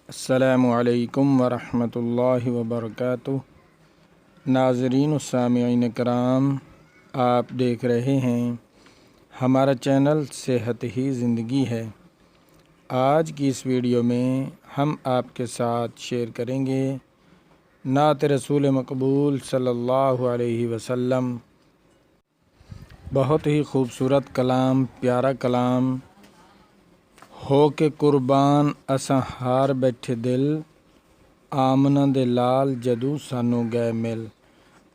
अस्सलामु अलैकुम वरहमतुल्लाहि वबरकातुह। नाज़रीन व सामिईन कराम, आप देख रहे हैं हमारा चैनल सेहत ही ज़िंदगी है। आज की इस वीडियो में हम आपके साथ शेयर करेंगे नात रसूल मकबूल सल्लल्लाहु अलैहि वसल्लम। बहुत ही खूबसूरत कलाम, प्यारा कलाम। हो के कुर्बान असां हार बैठे दिल, आमना दे लाल जदू सानू गए मिल।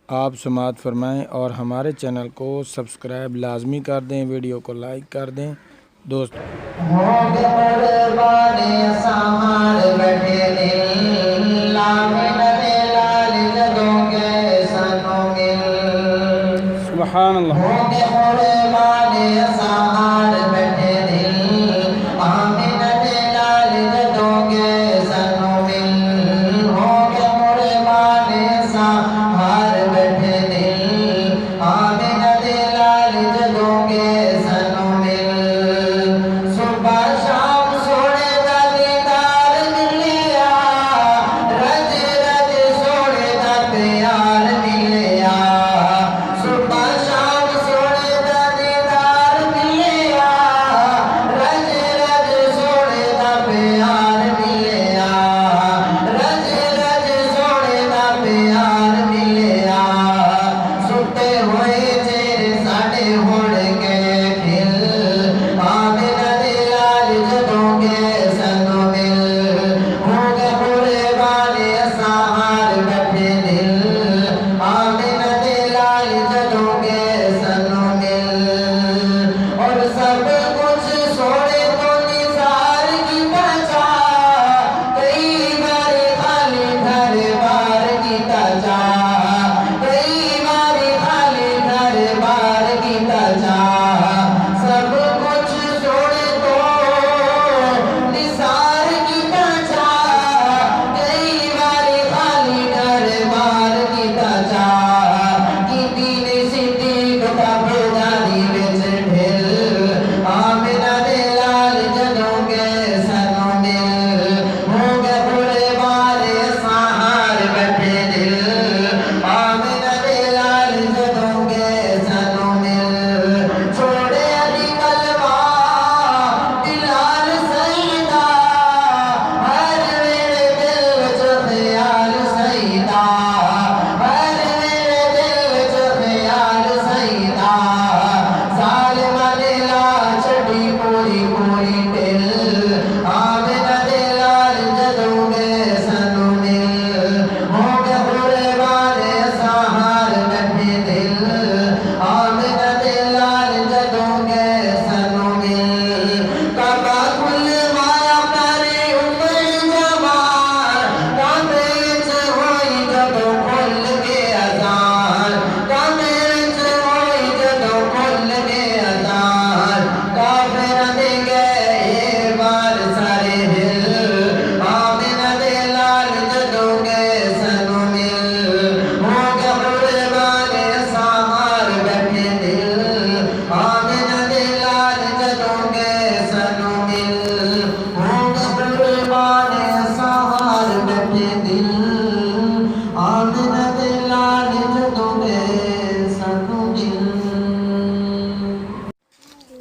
आप समात फरमाएँ और हमारे चैनल को सब्सक्राइब लाजमी कर दें, वीडियो को लाइक कर दें। दोस्त सुभान अल्लाह।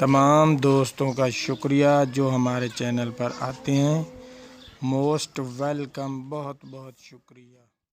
तमाम दोस्तों का शुक्रिया जो हमारे चैनल पर आते हैं। मोस्ट वेलकम, बहुत बहुत शुक्रिया।